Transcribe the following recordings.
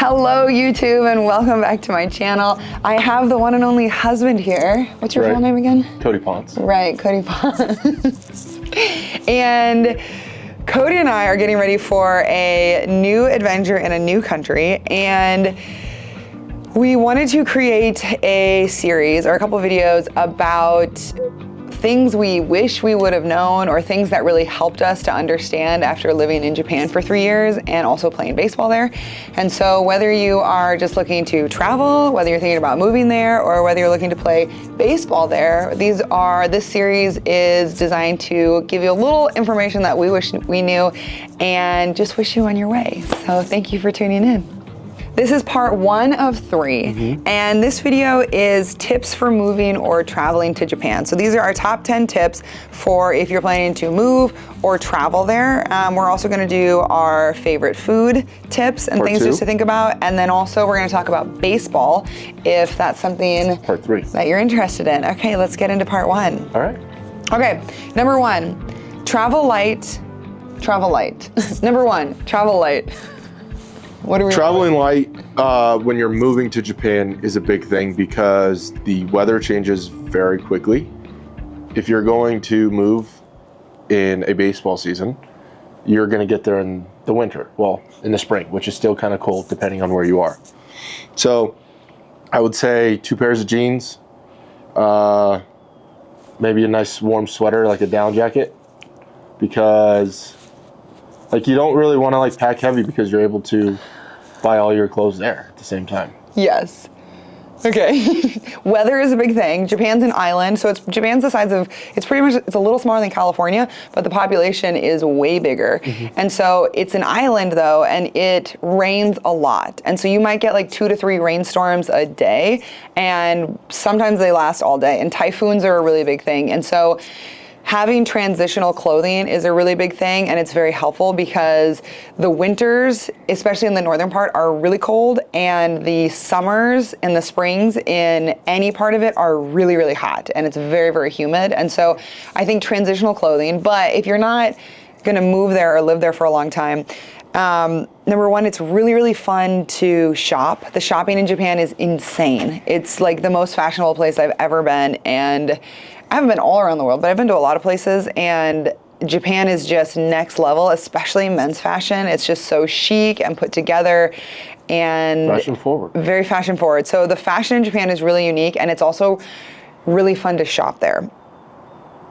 Hello YouTube and welcome back to my channel. I have the one and only husband here. What's your full name again? Cody Ponce. Right, Cody Ponce. And Cody and I are getting ready for a new adventure in a new country, and we wanted to create a series or a couple videos about things we wish we would have known or things that really helped us to understand after living in Japan for 3 years and also playing baseball there. And so whether you are just looking to travel, whether you're thinking about moving there, or whether you're looking to play baseball there, this series is designed to give you a little information that we wish we knew and just wish you on your way. So thank you for tuning in. This is part 1 of 3, and this video is tips for moving or traveling to Japan. So these are our top 10 tips for if you're planning to move or travel there. We're also gonna do our favorite food tips and things just to think about, and then also we're gonna talk about baseball if that's something part 3 that you're interested in. Okay, let's get into part 1. All right. Okay, number 1, travel light, travel light. Number 1, travel light. What are we Traveling light when you're moving to Japan is a big thing because the weather changes very quickly. If you're going to move in a baseball season, you're going to get there in the winter, well, in the spring, which is still kind of cold depending on where you are. So I would say 2 pairs of jeans, maybe a nice warm sweater, like a down jacket, because like you don't really want to like pack heavy because you're able to buy all your clothes there at the same time. Yes. Okay. Weather is a big thing. Japan's an island, so Japan's the size of, it's a little smaller than California, but the population is way bigger. And so it's an island though, and it rains a lot. And so you might get like 2 to 3 rainstorms a day, and sometimes they last all day. And typhoons are a really big thing. And so having transitional clothing is a really big thing, and it's very helpful because the winters, especially in the northern part, are really cold, and the summers and the springs in any part of it are really, really hot, and it's very, very humid. And so I think transitional clothing, but if you're not gonna move there or live there for a long time, number 1, it's really, really fun to shop. The shopping in Japan is insane. It's like the most fashionable place I've ever been, and I haven't been all around the world, but I've been to a lot of places, and Japan is just next level, especially men's fashion. It's just so chic and put together and fashion forward. Very fashion forward. So the fashion in Japan is really unique, and it's also really fun to shop there.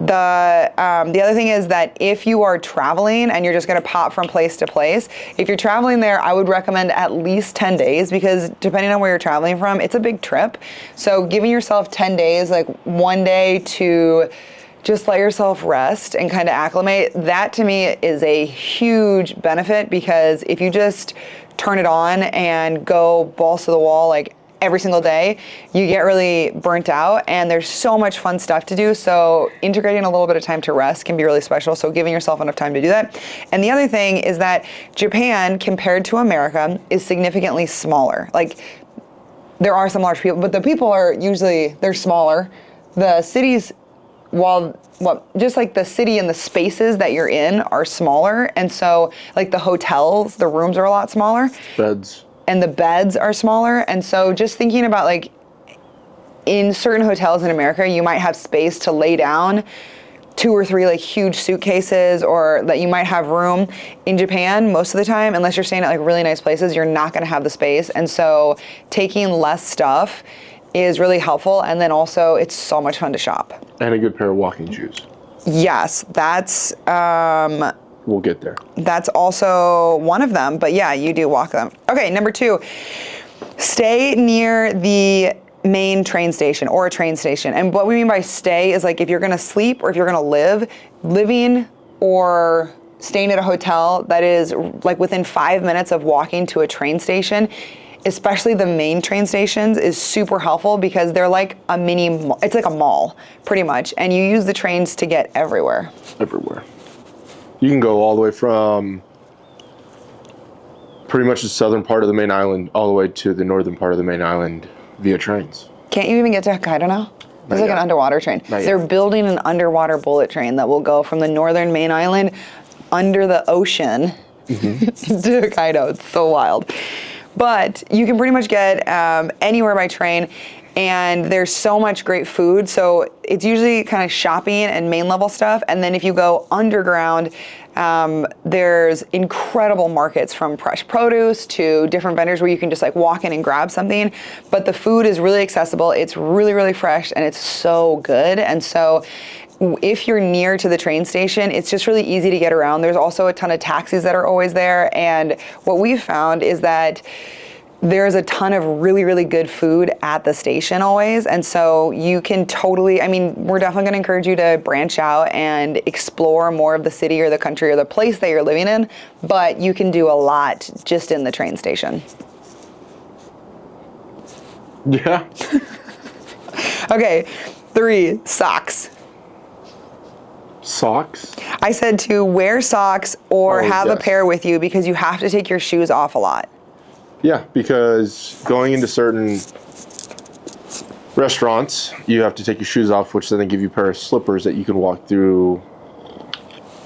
The other thing is that if you are traveling and you're just gonna pop from place to place, if you're traveling there, I would recommend at least 10 days because depending on where you're traveling from, it's a big trip. So giving yourself 10 days, like 1 day to just let yourself rest and kind of acclimate, that to me is a huge benefit because if you just turn it on and go balls to the wall, like every single day, you get really burnt out, and there's so much fun stuff to do. So integrating a little bit of time to rest can be really special. So giving yourself enough time to do that. And the other thing is that Japan, compared to America, is significantly smaller. Like there are some large people, but the people are usually, they're smaller. The cities, just like the city and the spaces that you're in are smaller. And so like the hotels, the rooms are a lot smaller. Beds. And the beds are smaller. And so just thinking about like in certain hotels in America, you might have space to lay down 2 or 3 like huge suitcases, or that you might have room. In Japan, most of the time, unless you're staying at like really nice places, you're not gonna have the space. And so taking less stuff is really helpful. And then also it's so much fun to shop. And a good pair of walking shoes. Yes, that's, we'll get there. That's also one of them, but yeah, you do walk them. Okay, number 2, stay near the main train station or a train station. And what we mean by stay is like if you're gonna sleep or if you're gonna live, living or staying at a hotel that is like within 5 minutes of walking to a train station, especially the main train stations, is super helpful because they're like a it's like a mall pretty much, and you use the trains to get everywhere. Everywhere. You can go all the way from pretty much the southern part of the main island all the way to the northern part of the main island via trains. Can't you even get to Hokkaido now? There's like an underwater train. They're building an underwater bullet train that will go from the northern main island under the ocean to Hokkaido. It's so wild. But you can pretty much get anywhere by train. And there's so much great food. So it's usually kind of shopping and main level stuff. And then if you go underground, there's incredible markets from fresh produce to different vendors where you can just like walk in and grab something. But the food is really accessible. It's really, really fresh and it's so good. And so if you're near to the train station, it's just really easy to get around. There's also a ton of taxis that are always there. And what we've found is that there's a ton of really, really good food at the station always. And so you can totally, I mean, we're definitely going to encourage you to branch out and explore more of the city or the country or the place that you're living in. But you can do a lot just in the train station. Yeah. Okay, 3, socks. Socks? I said to wear socks or have a yes. pair with you because you have to take your shoes off a lot. Yeah, because going into certain restaurants, you have to take your shoes off, which then they give you a pair of slippers that you can walk through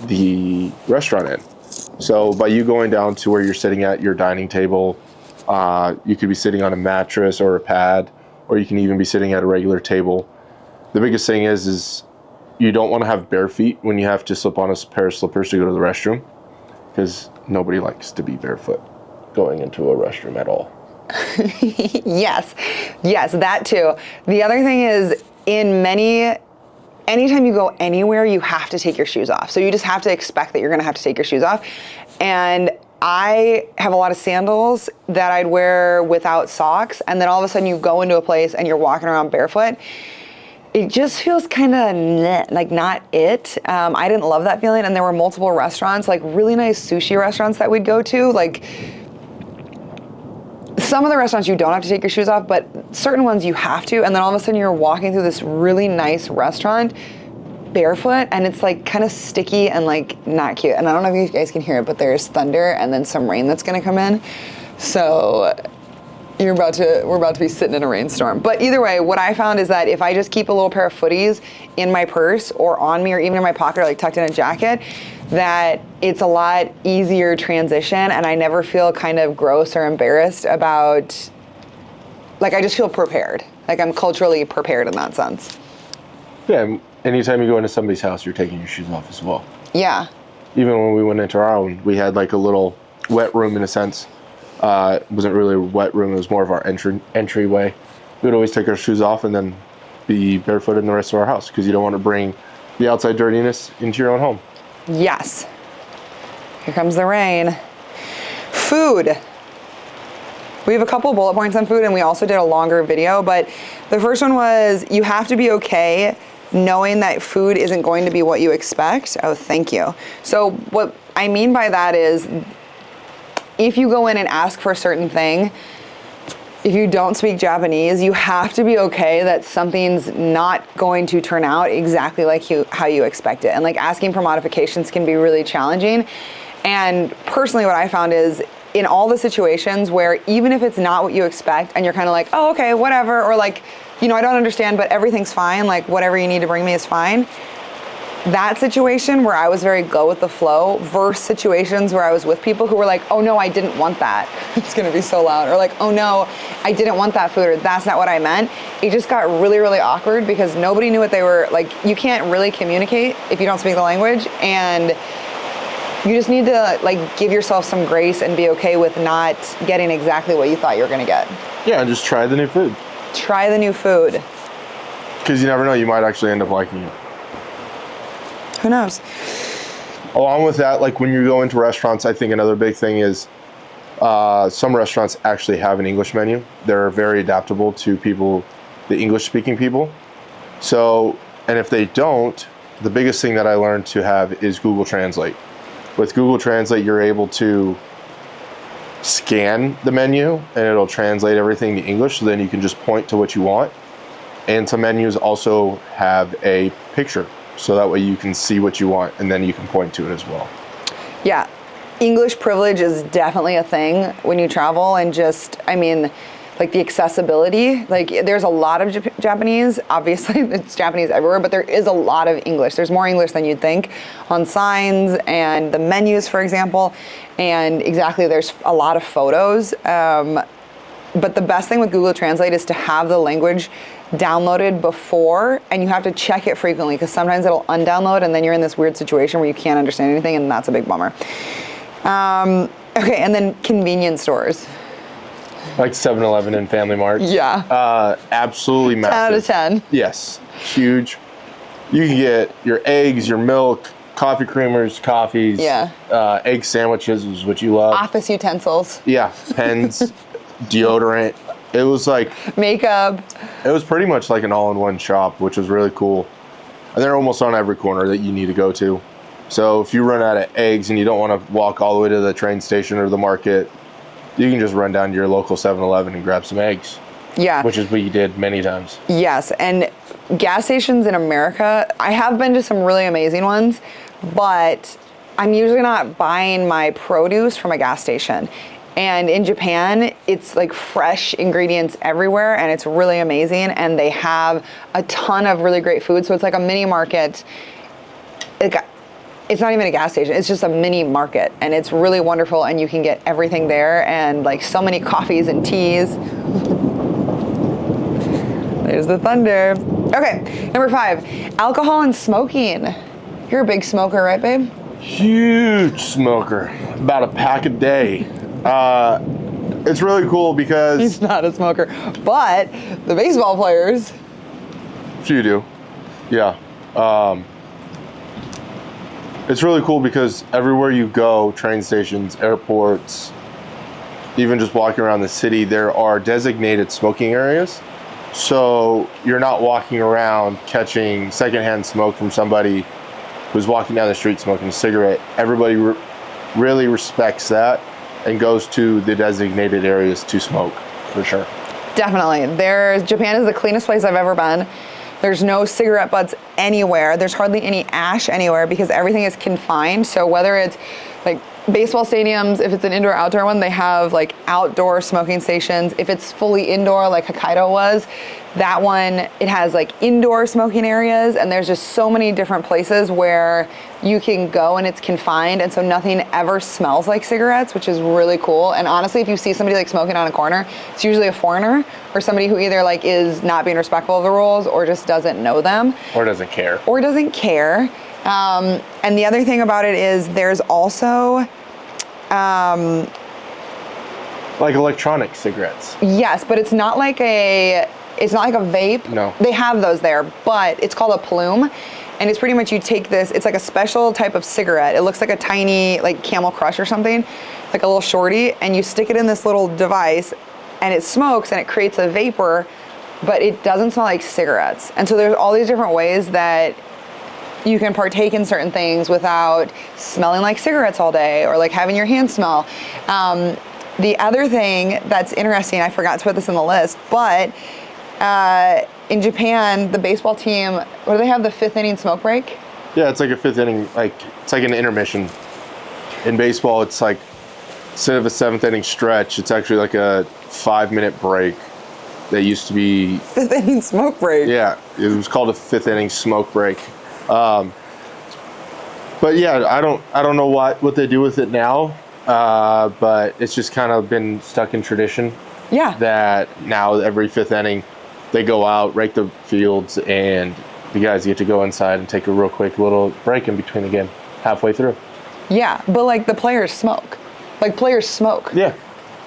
the restaurant in. So by you going down to where you're sitting at your dining table, you could be sitting on a mattress or a pad, or you can even be sitting at a regular table. The biggest thing is you don't want to have bare feet when you have to slip on a pair of slippers to go to the restroom, because nobody likes to be barefoot going into a restroom at all. Yes, that too. The other thing is anytime you go anywhere, you have to take your shoes off. So you just have to expect that you're gonna have to take your shoes off. And I have a lot of sandals that I'd wear without socks. And then all of a sudden you go into a place and you're walking around barefoot. It just feels kind of like not it. I didn't love that feeling. And there were multiple restaurants, like really nice sushi restaurants that we'd go to. Like some of the restaurants you don't have to take your shoes off, but certain ones you have to. And then all of a sudden you're walking through this really nice restaurant barefoot and it's like kind of sticky and like not cute. And I don't know if you guys can hear it, but there's thunder and then some rain that's gonna come in. So we're about to be sitting in a rainstorm. But either way, what I found is that if I just keep a little pair of footies in my purse or on me or even in my pocket or like tucked in a jacket, that it's a lot easier transition and I never feel kind of gross or embarrassed about, like I just feel prepared. Like I'm culturally prepared in that sense. Yeah, anytime you go into somebody's house, you're taking your shoes off as well. Yeah. Even when we went into our own, we had like a little wet room in a sense. It wasn't really a wet room, it was more of our entryway. We would always take our shoes off and then be barefoot in the rest of our house because you don't want to bring the outside dirtiness into your own home. Yes. Here comes the rain. Food. We have a couple bullet points on food and we also did a longer video, but the first one was you have to be okay knowing that food isn't going to be what you expect. Oh, thank you. So what I mean by that is if you go in and ask for a certain thing, if you don't speak Japanese, you have to be okay that something's not going to turn out exactly like how you expect it. And like asking for modifications can be really challenging. And personally what I found is in all the situations where even if it's not what you expect and you're kind of like, oh, okay, whatever, or like, you know, I don't understand, but everything's fine, like whatever you need to bring me is fine. That situation where I was very go with the flow versus situations where I was with people who were like, oh no, I didn't want that. It's gonna be so loud. Or like, oh no, I didn't want that food, or that's not what I meant. It just got really, really awkward because nobody knew what they were, like, you can't really communicate if you don't speak the language, and you just need to like give yourself some grace and be okay with not getting exactly what you thought you were gonna get. Yeah, and just try the new food. Try the new food. Because you never know, you might actually end up liking it. Who knows? Along with that, like when you go into restaurants, I think another big thing is some restaurants actually have an English menu. They're very adaptable to people, the English-speaking people. So, and if they don't, the biggest thing that I learned to have is Google Translate. With Google Translate, you're able to scan the menu and it'll translate everything to English, so then you can just point to what you want. And some menus also have a picture, so that way you can see what you want and then you can point to it as well. Yeah, English privilege is definitely a thing when you travel, and just, I mean, like the accessibility. Like there's a lot of Japanese, obviously it's Japanese everywhere, but there is a lot of English. There's more English than you'd think on signs and the menus, for example. And exactly, there's a lot of photos. But the best thing with Google Translate is to have the language downloaded before, and you have to check it frequently because sometimes it'll undownload and then you're in this weird situation where you can't understand anything, and that's a big bummer. Okay, and then convenience stores. Like 7-Eleven and Family Mart. Yeah. Absolutely massive. 10 out of 10. Yes, huge. You can get your eggs, your milk, coffee creamers, coffees. Yeah. Egg sandwiches is what you love. Office utensils. Yeah, pens, deodorant. It was like makeup. It was pretty much like an all-in-one shop, which was really cool. And they're almost on every corner that you need to go to. So if you run out of eggs and you don't want to walk all the way to the train station or the market, you can just run down to your local 7-Eleven and grab some eggs. Yeah. Which is what you did many times. Yes, and gas stations in America, I have been to some really amazing ones, but I'm usually not buying my produce from a gas station. And in Japan, it's like fresh ingredients everywhere, and it's really amazing. And they have a ton of really great food. So it's like a mini market. It's not even a gas station. It's just a mini market, and it's really wonderful. And you can get everything there, and like so many coffees and teas. There's the thunder. Okay, number 5, alcohol and smoking. You're a big smoker, right, babe? Huge smoker. About a pack a day. It's really cool because He's not a smoker, but the baseball players. Few do, yeah. It's really cool because everywhere you go, train stations, airports, even just walking around the city, there are designated smoking areas. So you're not walking around catching secondhand smoke from somebody who's walking down the street smoking a cigarette. Everybody really respects that and goes to the designated areas to smoke, for sure. Definitely. Japan is the cleanest place I've ever been. There's no cigarette butts anywhere. There's hardly any ash anywhere because everything is confined. So whether it's like baseball stadiums, if it's an indoor outdoor one, they have like outdoor smoking stations. If it's fully indoor like Hokkaido was, that one, it has like indoor smoking areas, and there's just so many different places where you can go and it's confined, and so nothing ever smells like cigarettes, which is really cool. And honestly, if you see somebody like smoking on a corner, it's usually a foreigner or somebody who either like is not being respectful of the rules or just doesn't know them. Or doesn't care. And the other thing about it is there's also like electronic cigarettes. Yes, but it's not like a vape. No. They have those there, but it's called a Ploom. And it's pretty much you take this, it's like a special type of cigarette. It looks like a tiny, like Camel Crush or something, like a little shorty, and you stick it in this little device and it smokes and it creates a vapor, but it doesn't smell like cigarettes. And so there's all these different ways that you can partake in certain things without smelling like cigarettes all day or like having your hands smell. The other thing that's interesting, I forgot to put this in the list, but in Japan, the baseball team, what do they have, the 5th inning smoke break? Yeah, it's like a 5th inning, it's like an intermission. In baseball, it's like, instead of a 7th inning stretch, it's actually like a 5-minute break that used to be 5th inning smoke break. Yeah, it was called a 5th inning smoke break. But yeah, I don't know what they do with it now, but it's just kind of been stuck in tradition. Yeah. That now every 5th inning, they go out, rake the fields, and the guys get to go inside and take a real quick little break in between the game, halfway through. Yeah, but like the players smoke. Like players smoke. Yeah.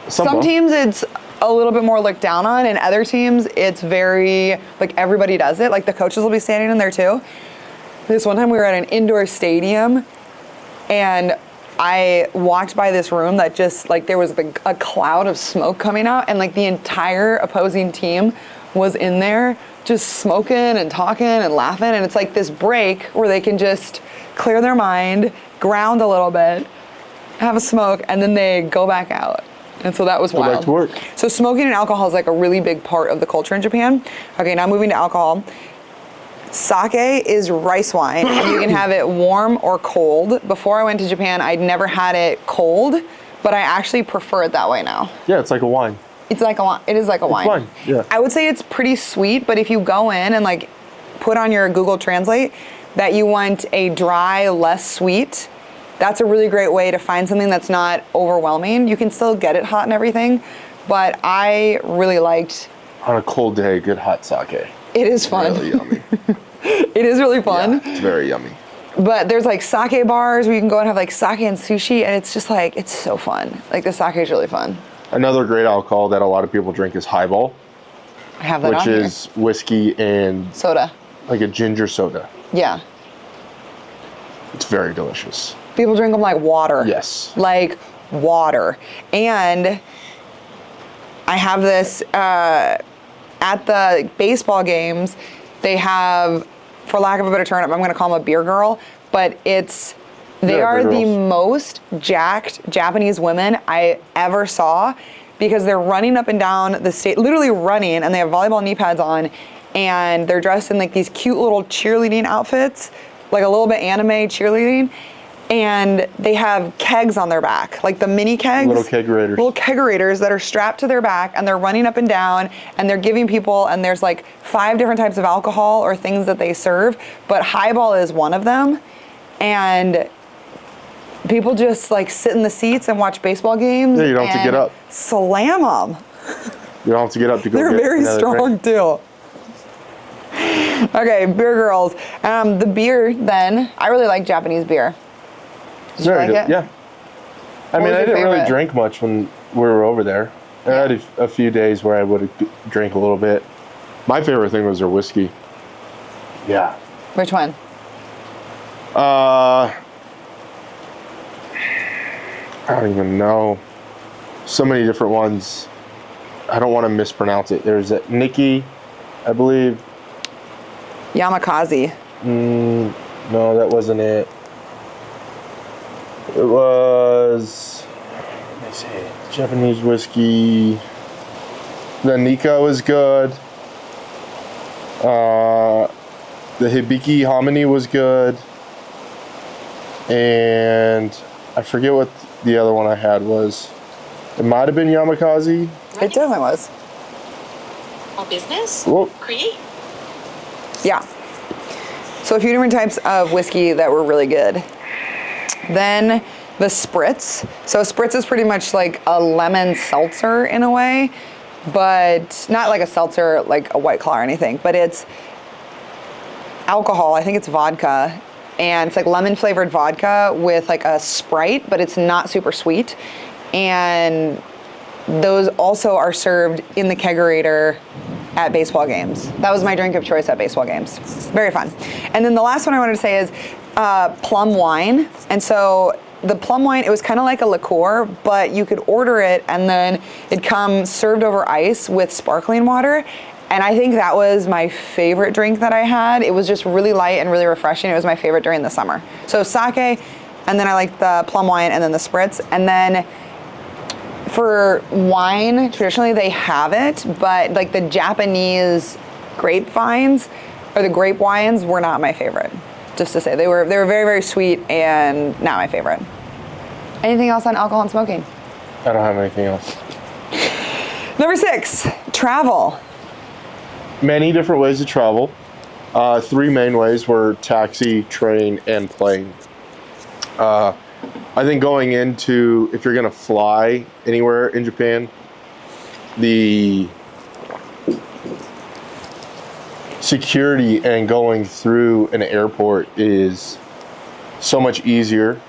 Some teams it's a little bit more looked down on, and other teams it's very, like everybody does it. Like the coaches will be standing in there too. This one time we were at an indoor stadium, and I walked by this room that just like there was a cloud of smoke coming out, and like the entire opposing team was in there just smoking and talking and laughing, and it's like this break where they can just clear their mind, ground a little bit, have a smoke, and then they go back out. And so that was wild. Go back to work. So smoking and alcohol is like a really big part of the culture in Japan. Okay, now moving to alcohol. Sake is rice wine, and you can have it warm or cold. Before I went to Japan, I'd never had it cold, but I actually prefer it that way now. Yeah, it's like a wine. It's like a wine. It is like a wine. Wine, yeah. I would say it's pretty sweet, but if you go in and like put on your Google Translate that you want a dry, less sweet, that's a really great way to find something that's not overwhelming. You can still get it hot and everything, but I really liked. On a cold day, good hot sake. It is fun. Really yummy. It is really fun. Yeah, it's very yummy. But there's like sake bars where you can go and have like sake and sushi, and it's just like, it's so fun. Like the sake is really fun. Another great alcohol that a lot of people drink is highball, I have that which on here. is whiskey and Soda. like a ginger soda. Yeah. It's very delicious. People drink them like water. Yes. Like water. And I have this at the baseball games. They have, for lack of a better term, I'm going to call them a beer girl, but they Yeah, are beer the girls. most jacked Japanese women I ever saw because they're running up and down the state, literally running, and they have volleyball knee pads on, and they're dressed in like these cute little cheerleading outfits, like a little bit anime cheerleading, and they have kegs on their back, like the mini kegs. Little kegerators. Little kegerators that are strapped to their back, and they're running up and down, and they're giving people, and there's like 5 different types of alcohol or things that they serve, but highball is one of them, and people just like sit in the seats and watch baseball games. Yeah, you don't have to get up. Slam them. You don't have to get up to go They're get very another strong drink. too. Okay, beer girls. The beer then, I really like Japanese beer. Did you Very like good. it? Yeah. I What mean, was I your didn't really favorite? drink much when we were over there. I had a few days where I would drink a little bit. My favorite thing was their whiskey. Yeah. Which one? I don't even know. So many different ones. I don't want to mispronounce it. There's a Nikki, I believe. Yamakaze. No, that wasn't it. It was, let me see, Japanese whiskey. The Nika was good. The Hibiki Hominy was good. And I forget what the other one I had was. It might have been Yamakaze. It definitely was. All business? Whoa. Create? Yeah. So a few different types of whiskey that were really good. Then the Spritz. So Spritz is pretty much like a lemon seltzer in a way, but not like a seltzer like a White Claw or anything, but it's alcohol. I think it's vodka, and it's like lemon flavored vodka with like a Sprite, but it's not super sweet. And those also are served in the kegerator at baseball games. That was my drink of choice at baseball games. Very fun. And then the last one I wanted to say is Plum wine. And so the Plum wine, it was kind of like a liqueur, but you could order it and then it'd come served over ice with sparkling water. And I think that was my favorite drink that I had. It was just really light and really refreshing. It was my favorite during the summer. So sake, and then I liked the Plum wine and then the Spritz. And then for wine, traditionally they have it, but like the Japanese grapevines or the grape wines were not my favorite. Just to say, they were very, very sweet and not my favorite. Anything else on alcohol and smoking? I don't have anything else. Number 6, travel. Many different ways to travel. 3 main ways were taxi, train, and plane. I think going into, if you're going to fly anywhere in Japan, the security and going through an airport is so much easier.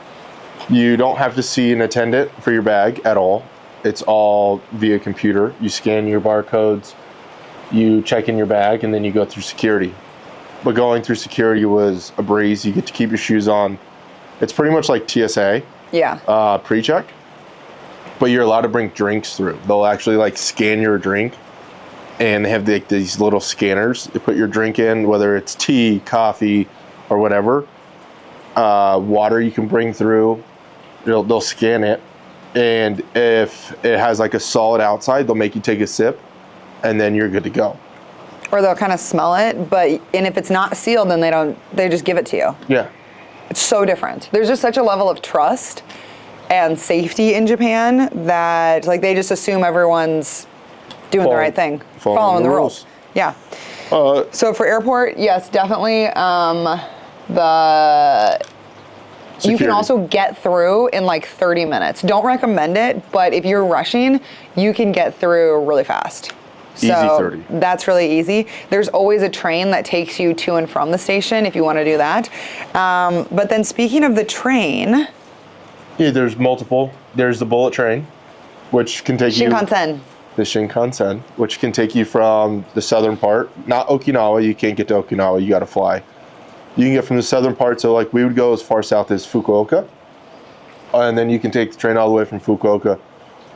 You don't have to see an attendant for your bag at all. It's all via computer. You scan your barcodes, you check in your bag, and then you go through security. But going through security was a breeze. You get to keep your shoes on. It's pretty much like TSA. Yeah. Pre-check, but you're allowed to bring drinks through. They'll actually like scan your drink, and they have these little scanners. They put your drink in, whether it's tea, coffee, or whatever. Water you can bring through. They'll scan it, and if it has like a solid outside, they'll make you take a sip, and then you're good to go. Or they'll kind of smell it, and if it's not sealed, then they just give it to you. Yeah. It's so different. There's just such a level of trust and safety in Japan that like they just assume everyone's doing the right thing, following the rules. Yeah. So for airport, yes, definitely. You can also get through in like 30 minutes. Don't recommend it, but if you're rushing, you can get through really fast. Easy So 30. that's really easy. There's always a train that takes you to and from the station if you want to do that. But then speaking of the train, Yeah, there's multiple. There's the bullet train, which can take Shinkansen. The Shinkansen, which can take you from the southern part, not Okinawa. You can't get to Okinawa. You got to fly. You can get from the southern part, so like we would go as far south as Fukuoka, and then you can take the train all the way from Fukuoka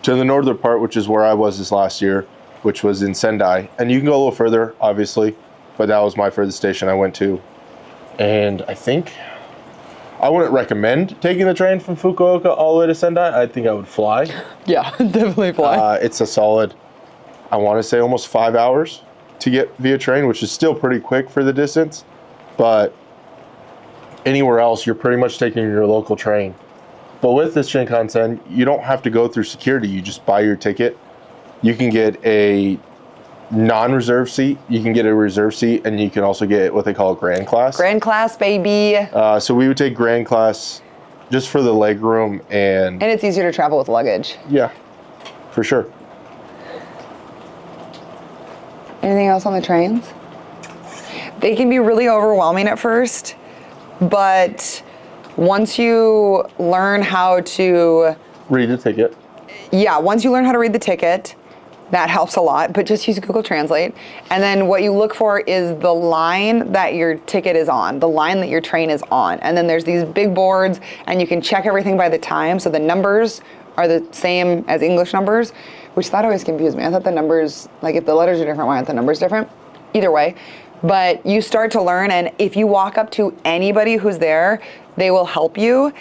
to the northern part, which is where I was this last year, which was in Sendai. And you can go a little further, obviously, but that was my furthest station I went to. And I think I wouldn't recommend taking the train from Fukuoka all the way to Sendai. I think I would fly. Yeah, definitely fly. It's a solid, I want to say almost 5 hours to get via train, which is still pretty quick for the distance. But anywhere else, you're pretty much taking your local train. But with this Shinkansen, you don't have to go through security. You just buy your ticket. You can get a non-reserve seat. You can get a reserve seat, and you can also get what they call a grand class. Grand class, baby. So we would take grand class just for the leg room and And it's easier to travel with luggage. yeah, for sure. Anything else on the trains? They can be really overwhelming at first, but once you learn how to, Read the ticket. once you learn how to read the ticket, that helps a lot, but just use Google Translate. And then what you look for is the line that your ticket is on, the line that your train is on. And then there's these big boards, and you can check everything by the time, so the numbers are the same as English numbers, which that always confused me. I thought the numbers, like if the letters are different, why aren't the numbers different? Either way. But you start to learn, and if you walk up to anybody who's there, they will help you,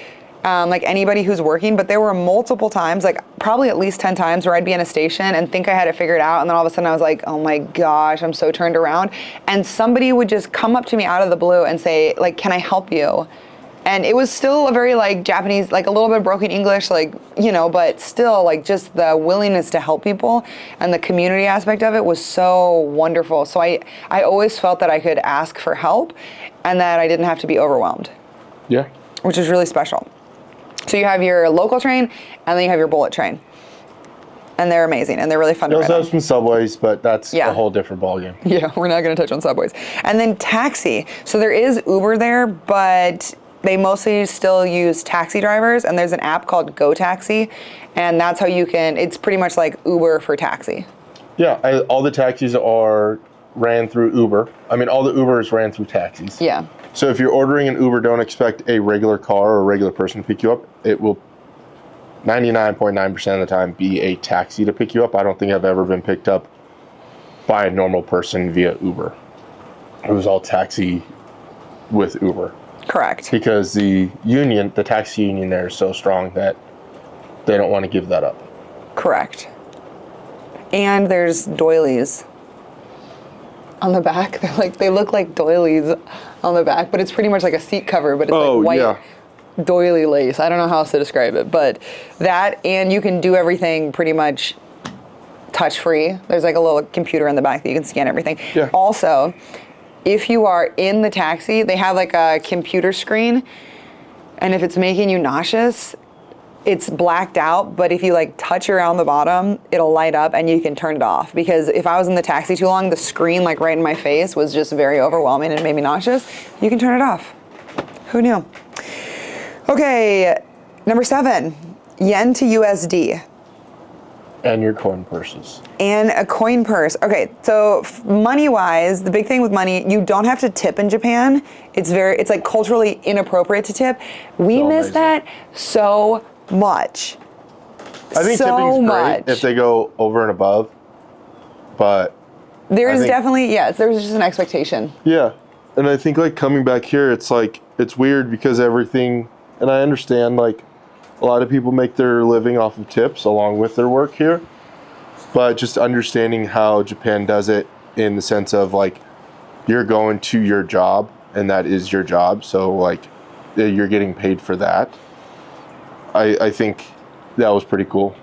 like anybody who's working. But there were multiple times, like probably at least 10 times, where I'd be in a station and think I had it figured out, and then all of a sudden I was like, oh my gosh, I'm so turned around. And somebody would just come up to me out of the blue and say, like, can I help you? And it was still a very like Japanese, like a little bit of broken English, like, you know, but still like just the willingness to help people and the community aspect of it was so wonderful. So I always felt that I could ask for help and that I didn't have to be overwhelmed, Yeah. which is really special. So you have your local train and then you have your bullet train. And they're amazing and they're really fun You to also ride have on. some subways, but that's Yeah. a whole different ballgame. Yeah, we're not going to touch on subways. And then taxi. So there is Uber there, but they mostly still use taxi drivers, and there's an app called Go Taxi, and that's how you can, it's pretty much like Uber for taxi. Yeah, all the taxis are ran through Uber. I mean, all the Ubers ran through taxis. Yeah. So if you're ordering an Uber, don't expect a regular car or a regular person to pick you up. It will 99.9% of the time be a taxi to pick you up. I don't think I've ever been picked up by a normal person via Uber. It was all taxi with Uber. Correct. Because the union, the taxi union there is so strong that they don't want to give that up. Correct. And there's doilies on the back. They're like, they look like doilies on the back, but it's pretty much like a seat cover, but it's like white doily lace. I don't know how else to describe it, but that, and you can do everything pretty much touch free. There's like a little computer in the back that you can scan everything. Yeah. Also, if you are in the taxi, they have like a computer screen, and if it's making you nauseous, it's blacked out, but if you like touch around the bottom, it'll light up and you can turn it off. Because if I was in the taxi too long, the screen like right in my face was just very overwhelming and made me nauseous. You can turn it off. Who knew? Okay, number 7, yen to USD. And your coin purses. And a coin purse. Okay, so money-wise, the big thing with money, you don't have to tip in Japan. It's like culturally inappropriate to tip. We So miss amazing. that so much. I think so tipping is much. great if they go over and above, but There's think- definitely, there's just an expectation. yeah. And I think like coming back here, it's like, it's weird because everything, and I understand like a lot of people make their living off of tips along with their work here, but just understanding how Japan does it in the sense of like, you're going to your job and that is your job. So like you're getting paid for that. I think that was pretty cool.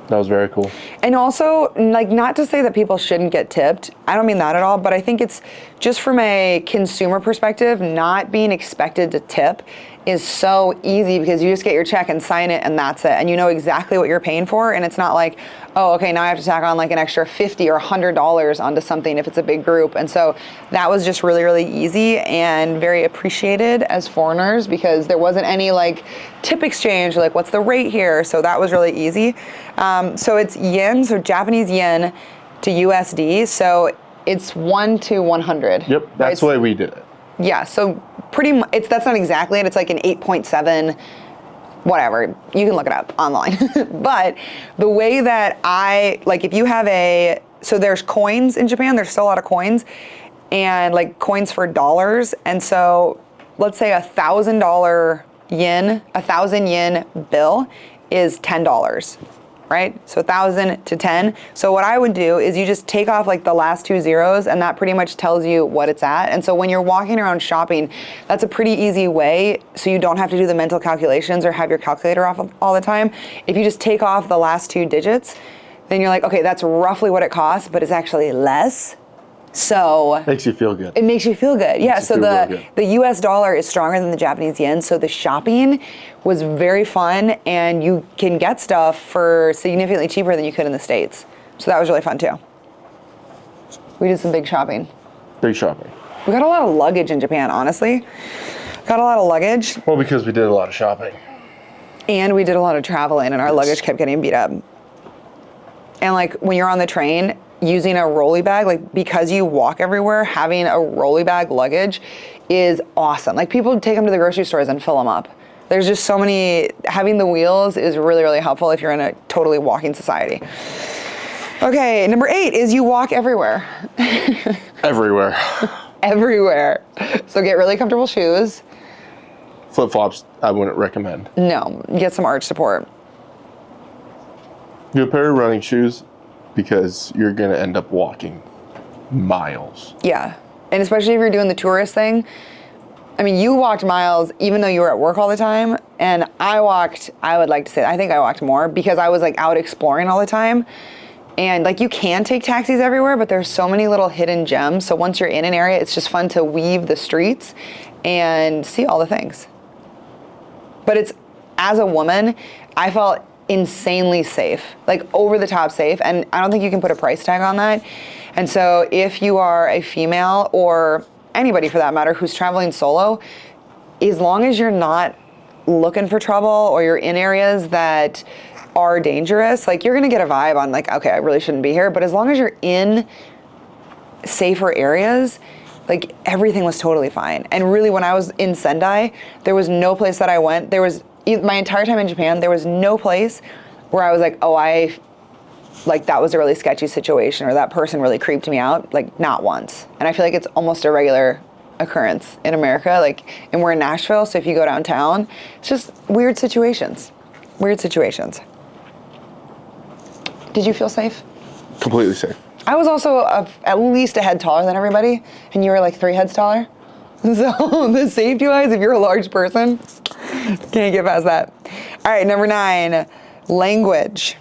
That was very cool. And also, like, not to say that people shouldn't get tipped. I don't mean that at all, but I think it's just from a consumer perspective, not being expected to tip is so easy because you just get your check and sign it and that's it. And you know exactly what you're paying for. And it's not like, oh, okay, now I have to tack on like an extra $50 or $100 onto something if it's a big group. And so that was just really, really easy and very appreciated as foreigners because there wasn't any like tip exchange, like what's the rate here? So that was really easy. So it's yen, so Japanese yen to USD. So it's 1 to 100. Yep, that's the way we did it. Yeah, so pretty much, that's not exactly it. It's like an 8.7, whatever. You can look it up online. But the way that if you have so there's coins in Japan, there's still a lot of coins, and like coins for dollars. And so let's say $1,000 yen bill is $10. Right? So 1,000 to 10. So what I would do is you just take off like the last 2 zeros and that pretty much tells you what it's at. And so when you're walking around shopping, that's a pretty easy way so you don't have to do the mental calculations or have your calculator off all the time. If you just take off the last 2 digits, then you're like, okay, that's roughly what it costs, but it's actually less. So makes you feel good. It makes you feel good. Yeah, so the US dollar is stronger than the Japanese yen, so the shopping was very fun and you can get stuff for significantly cheaper than you could in the States. So that was really fun too. We did some big shopping. Big shopping. We got a lot of luggage in Japan, honestly. Got a lot of luggage. Well, because we did a lot of shopping. And we did a lot of traveling and our luggage kept getting beat up. And like when you're on the train, using a rolly bag, like because you walk everywhere, having a rolly bag luggage is awesome. Like people take them to the grocery stores and fill them up. There's just so many, having the wheels is really, really helpful if you're in a totally walking society. Okay, number 8 is you walk everywhere. Everywhere. Everywhere. So get really comfortable shoes. Flip-flops, I wouldn't recommend. No, get some arch support. Get a pair of running shoes because you're going to end up walking miles. Yeah, and especially if you're doing the tourist thing. I mean, you walked miles even though you were at work all the time, and I would like to say, I think I walked more because I was like out exploring all the time. And like you can take taxis everywhere, but there's so many little hidden gems. So once you're in an area, it's just fun to weave the streets and see all the things. But as a woman, I felt insanely safe, like over the top safe. And I don't think you can put a price tag on that. And so if you are a female or anybody for that matter who's traveling solo, as long as you're not looking for trouble or you're in areas that are dangerous, like you're gonna get a vibe on like, okay, I really shouldn't be here. But as long as you're in safer areas, like everything was totally fine. And really when I was in Sendai, there was no place that I went. My entire time in Japan, there was no place where I was like, oh, that was a really sketchy situation or that person really creeped me out, like not once. And I feel like it's almost a regular occurrence in America, and we're in Nashville, so if you go downtown, it's just weird situations. Did you feel safe? Completely safe. I was also at least a head taller than everybody, and you were like 3 heads taller. So the safety-wise, if you're a large person, can't get past that. All right, number 9, language.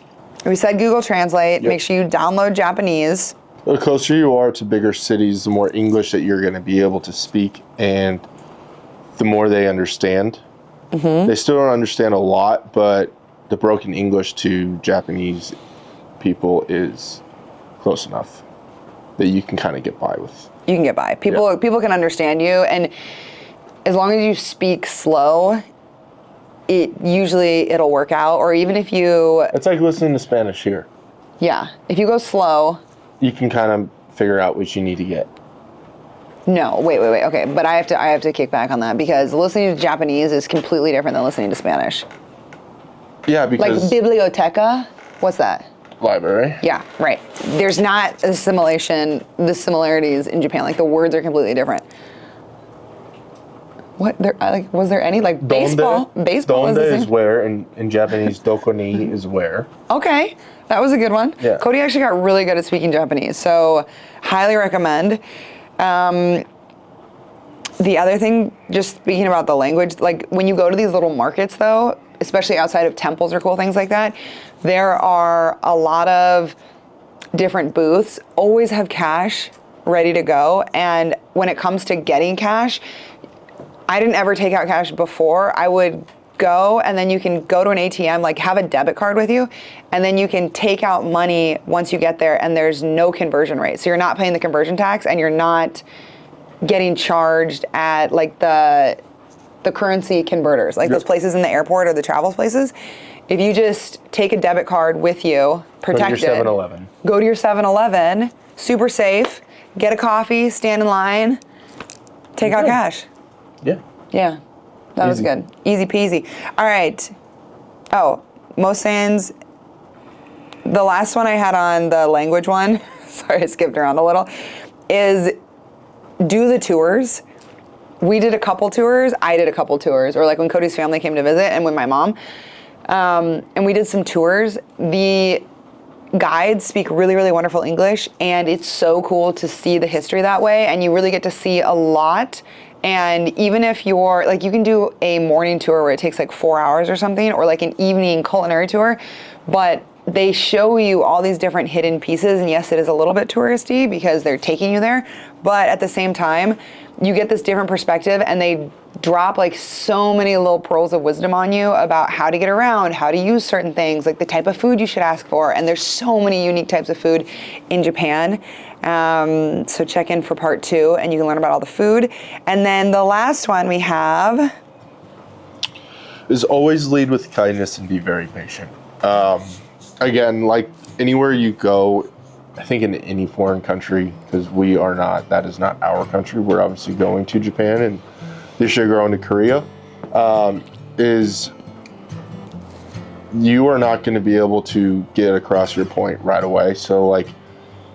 We said Google Translate. Yep. Make sure you download Japanese. The closer you are to bigger cities, the more English that you're going to be able to speak, and the more they understand. Mm-hmm. They still don't understand a lot, but the broken English to Japanese people is close enough that you can kind of get by with. You can get by. People can understand you, and as long as you speak slow, it'll work out. Or even if you... It's like listening to Spanish here. Yeah. If you go slow... You can kind of figure out what you need to get. No, wait. Okay, but I have to kick back on that because listening to Japanese is completely different than listening to Spanish. Yeah, because... Like biblioteca? What's that? Library. Yeah, right. There's not the similarities in Japan. Like the words are completely different. What? Was there any baseball? Baseball Donde is where, in Japanese, doko ni is where. Okay, that was a good one. Yeah. Cody actually got really good at speaking Japanese, so highly recommend. The other thing, just speaking about the language, like when you go to these little markets though, especially outside of temples or cool things like that, There are a lot of different booths. Always have cash ready to go. And when it comes to getting cash, I didn't ever take out cash before. I would go, and then you can go to an ATM, like have a debit card with you, and then you can take out money once you get there, and there's no conversion rate. So you're not paying the conversion tax, and you're not getting charged at like the currency converters, like those places in the airport or the travel places. If you just take a debit card with you, protected. Go to your 7-Eleven. Go to your 7-Eleven, super safe, get a coffee, stand in line, take out cash. Yeah. Yeah, that was Easy. good. Easy peasy. All right. Oh, most sayings. The last one I had on the language one, sorry, I skipped around a little, is do the tours. We did a couple tours. I did a couple tours. Or like when Cody's family came to visit and with my mom. And we did some tours. The guides speak really, really wonderful English. And it's so cool to see the history that way. And you really get to see a lot. And even if you're, like, you can do a morning tour where it takes like 4 hours or something, or like an evening culinary tour, but they show you all these different hidden pieces. And yes, it is a little bit touristy because they're taking you there, but at the same time, you get this different perspective, and they drop like so many little pearls of wisdom on you about how to get around, how to use certain things, like the type of food you should ask for. And there's so many unique types of food in Japan. So check in for part 2 and you can learn about all the food. And then the last one we have is always lead with kindness and be very patient. Again, like anywhere you go, I think in any foreign country, because that is not our country. We're obviously going to Japan, and this year going to Korea, is you are not going to be able to get across your point right away. So like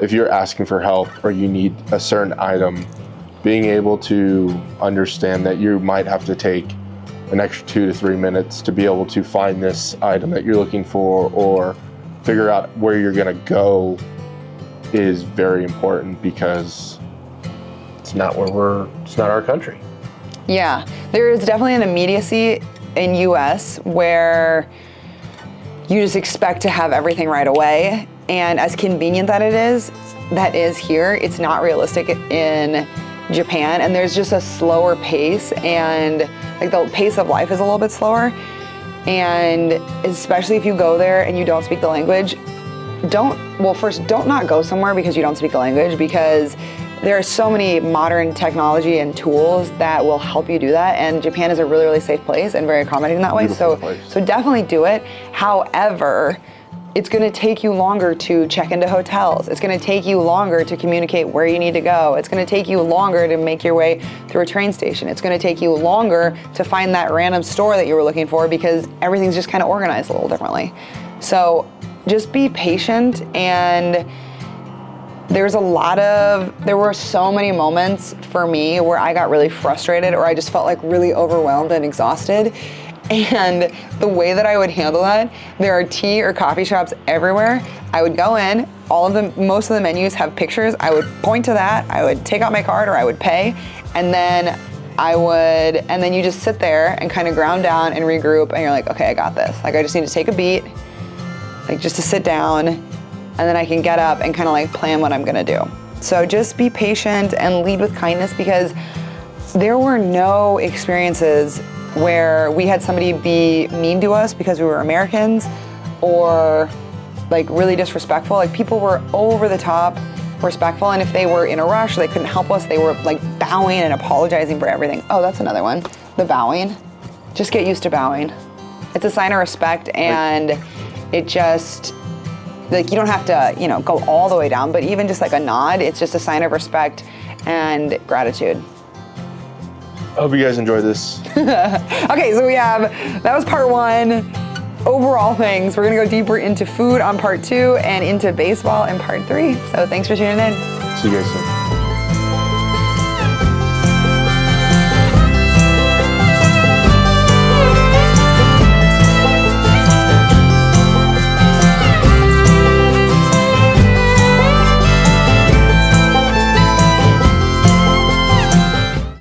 if you're asking for help or you need a certain item, being able to understand that you might have to take an extra 2 to 3 minutes to be able to find this item that you're looking for or figure out where you're going to go is very important, because it's not our country. Yeah, there is definitely an immediacy in US where you just expect to have everything right away. And as convenient that is here, it's not realistic in Japan. And there's just a slower pace, and like the pace of life is a little bit slower. And especially if you go there and you don't speak the language, don't not go somewhere because you don't speak the language, because there are so many modern technology and tools that will help you do that. And Japan is a really, really safe place and very accommodating that way. So definitely do it. However, it's going to take you longer to check into hotels. It's going to take you longer to communicate where you need to go. It's going to take you longer to make your way through a train station. It's going to take you longer to find that random store that you were looking for, because everything's just kind of organized a little differently. So just be patient. And there were so many moments for me where I got really frustrated, or I just felt like really overwhelmed and exhausted. And the way that I would handle that, there are tea or coffee shops everywhere. I would go in, most of the menus have pictures. I would point to that, I would take out my card, or I would pay, and then you just sit there and kind of ground down and regroup, and you're like, okay, I got this. Like, I just need to take a beat, like just to sit down, and then I can get up and kind of like plan what I'm gonna do. So just be patient and lead with kindness, because there were no experiences where we had somebody be mean to us because we were Americans, or like really disrespectful. Like, people were over the top respectful, and if they were in a rush, they couldn't help us, they were like bowing and apologizing for everything. Oh, that's another one, the bowing. Just get used to bowing. It's a sign of respect, and it just, like, you don't have to, go all the way down, but even just like a nod, it's just a sign of respect and gratitude. I hope you guys enjoyed this. Okay, so that was part 1. Overall things. We're gonna go deeper into food on part 2 and into baseball in part 3. So thanks for tuning in. See you guys soon.